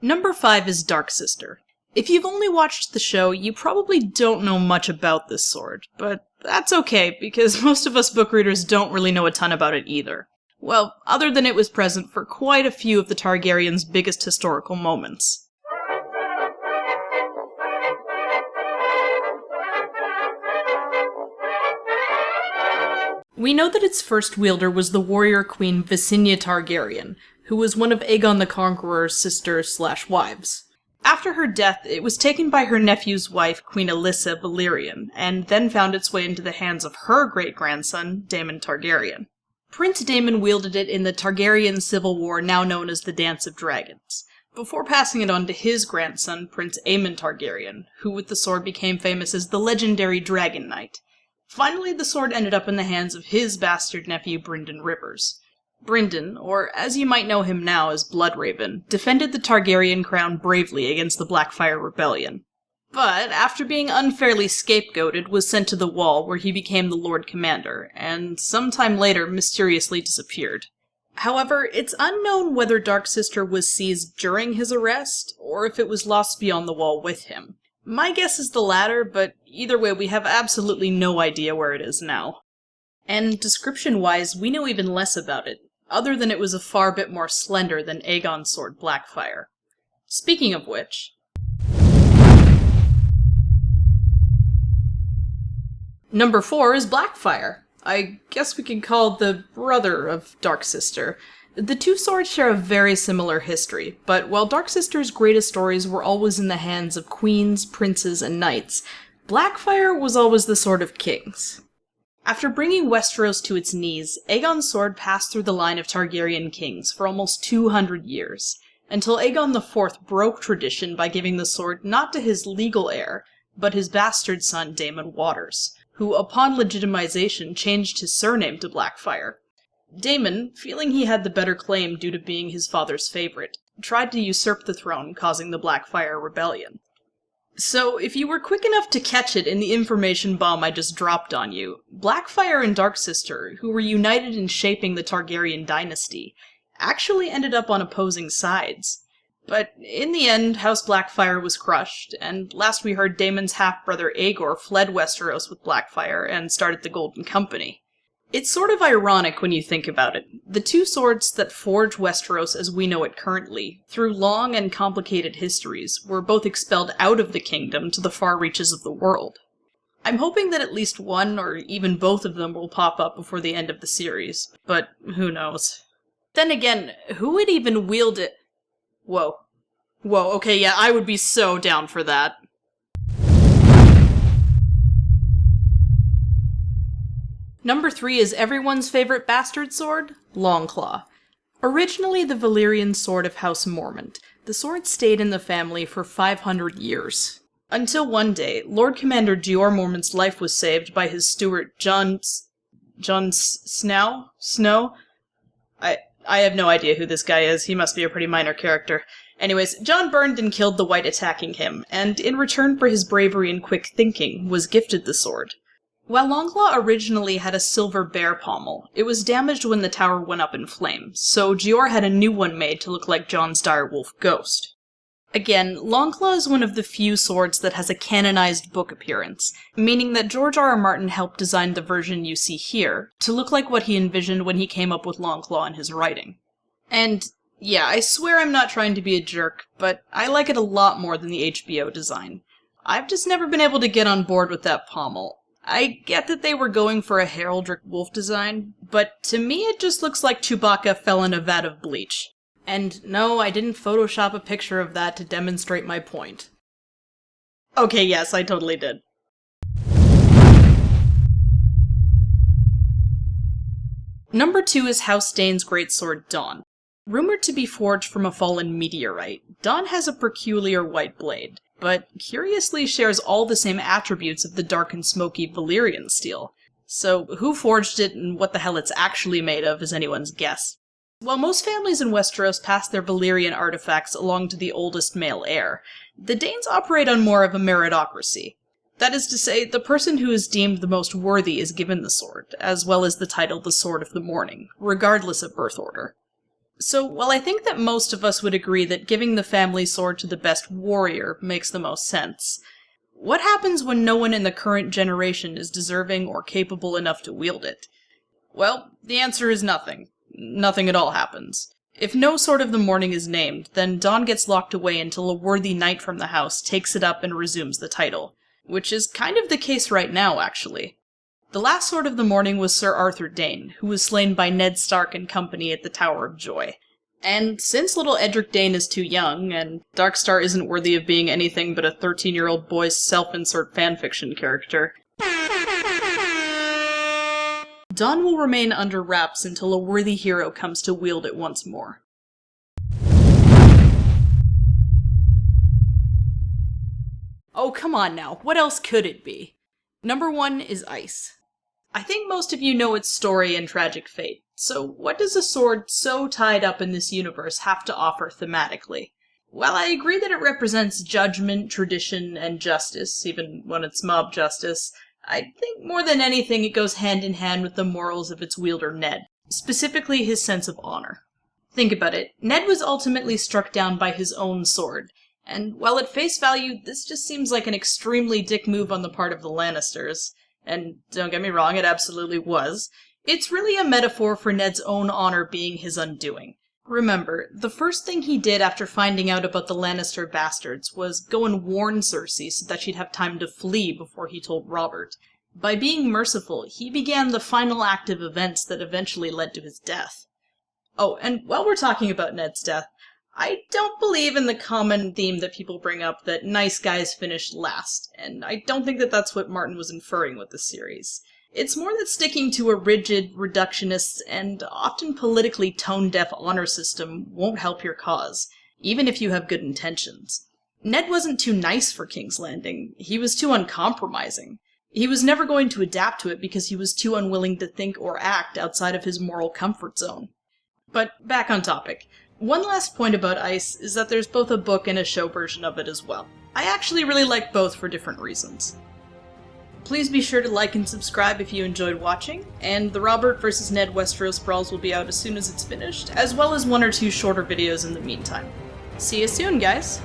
Number 5 is Dark Sister. If you've only watched the show, you probably don't know much about this sword, but that's okay, because most of us book readers don't really know a ton about it either. Well, other than it was present for quite a few of the Targaryens' biggest historical moments. We know that its first wielder was the warrior queen Visenya Targaryen, who was one of Aegon the Conqueror's sisters/wives. After her death, it was taken by her nephew's wife, Queen Alyssa Valyrian, and then found its way into the hands of her great-grandson, Daemon Targaryen. Prince Daemon wielded it in the Targaryen civil war now known as the Dance of Dragons, before passing it on to his grandson, Prince Aemon Targaryen, who with the sword became famous as the legendary Dragon Knight. Finally, the sword ended up in the hands of his bastard nephew, Brynden Rivers. Brynden, or as you might know him now as Bloodraven, defended the Targaryen crown bravely against the Blackfyre rebellion. But, after being unfairly scapegoated, was sent to the Wall, where he became the Lord Commander, and sometime later mysteriously disappeared. However, it's unknown whether Dark Sister was seized during his arrest, or if it was lost beyond the Wall with him. My guess is the latter, but either way we have absolutely no idea where it is now. And description-wise, we know even less about it, other than it was a far bit more slender than Aegon's sword Blackfyre. Speaking of which... Number 4 is Blackfyre. I guess we could call it the brother of Dark Sister. The two swords share a very similar history, but while Dark Sister's greatest stories were always in the hands of queens, princes, and knights, Blackfyre was always the sword of kings. After bringing Westeros to its knees, Aegon's sword passed through the line of Targaryen kings for almost 200 years, until Aegon IV broke tradition by giving the sword not to his legal heir, but his bastard son Daemon Waters, who upon legitimization changed his surname to Blackfyre. Daemon, feeling he had the better claim due to being his father's favorite, tried to usurp the throne, causing the Blackfyre Rebellion. So, if you were quick enough to catch it in the information bomb I just dropped on you, Blackfyre and Dark Sister, who were united in shaping the Targaryen dynasty, actually ended up on opposing sides. But in the end, House Blackfyre was crushed, and last we heard Daemon's half-brother Aegor fled Westeros with Blackfyre and started the Golden Company. It's sort of ironic when you think about it. The two swords that forge Westeros as we know it currently, through long and complicated histories, were both expelled out of the kingdom to the far reaches of the world. I'm hoping that at least one, or even both of them, will pop up before the end of the series, but who knows. Then again, who would even wield it? Whoa, okay, yeah, I would be so down for that. Number 3 is everyone's favorite bastard sword, Longclaw. Originally the Valyrian sword of House Mormont, the sword stayed in the family for 500 years. Until one day, Lord Commander Jeor Mormont's life was saved by his steward Jon Snow? I have no idea who this guy is, he must be a pretty minor character. Anyways, Jon burned and killed the White attacking him, and in return for his bravery and quick thinking, was gifted the sword. While Longclaw originally had a silver bear pommel, it was damaged when the tower went up in flames, so Jeor had a new one made to look like Jon's direwolf ghost. Again, Longclaw is one of the few swords that has a canonized book appearance, meaning that George R. R. Martin helped design the version you see here, to look like what he envisioned when he came up with Longclaw in his writing. And yeah, I swear I'm not trying to be a jerk, but I like it a lot more than the HBO design. I've just never been able to get on board with that pommel. I get that they were going for a heraldic wolf design, but to me it just looks like Chewbacca fell in a vat of bleach. And no, I didn't Photoshop a picture of that to demonstrate my point. Okay, yes, I totally did. Number 2 is House Dane's greatsword Dawn. Rumored to be forged from a fallen meteorite, Dawn has a peculiar white blade, but curiously shares all the same attributes of the dark and smoky Valyrian steel. So who forged it and what the hell it's actually made of is anyone's guess. While most families in Westeros pass their Valyrian artifacts along to the oldest male heir, the Danes operate on more of a meritocracy. That is to say, the person who is deemed the most worthy is given the sword, as well as the title the Sword of the Morning, regardless of birth order. So, while I think that most of us would agree that giving the family sword to the best warrior makes the most sense, what happens when no one in the current generation is deserving or capable enough to wield it? Well, the answer is nothing. Nothing at all happens. If no Sword of the Morning is named, then Dawn gets locked away until a worthy knight from the house takes it up and resumes the title. Which is kind of the case right now, actually. The last Sword of the Morning was Sir Arthur Dane, who was slain by Ned Stark and company at the Tower of Joy. And since little Edric Dane is too young, and Darkstar isn't worthy of being anything but a 13-year-old boy's self-insert fanfiction character, Dawn will remain under wraps until a worthy hero comes to wield it once more. Oh, come on now, what else could it be? Number 1 is Ice. I think most of you know its story and tragic fate, so what does a sword so tied up in this universe have to offer thematically? While I agree that it represents judgment, tradition, and justice, even when it's mob justice, I think more than anything it goes hand in hand with the morals of its wielder Ned, specifically his sense of honor. Think about it, Ned was ultimately struck down by his own sword, and while at face value this just seems like an extremely dick move on the part of the Lannisters, and don't get me wrong, it absolutely was, it's really a metaphor for Ned's own honor being his undoing. Remember, the first thing he did after finding out about the Lannister bastards was go and warn Cersei so that she'd have time to flee before he told Robert. By being merciful, he began the final act of events that eventually led to his death. Oh, and while we're talking about Ned's death, I don't believe in the common theme that people bring up that nice guys finish last, and I don't think that that's what Martin was inferring with the series. It's more that sticking to a rigid, reductionist, and often politically tone-deaf honor system won't help your cause, even if you have good intentions. Ned wasn't too nice for King's Landing, he was too uncompromising. He was never going to adapt to it because he was too unwilling to think or act outside of his moral comfort zone. But back on topic. One last point about Ice is that there's both a book and a show version of it as well. I actually really like both for different reasons. Please be sure to like and subscribe if you enjoyed watching, and the Robert vs. Ned Westeros Brawls will be out as soon as it's finished, as well as 1 or 2 shorter videos in the meantime. See you soon, guys!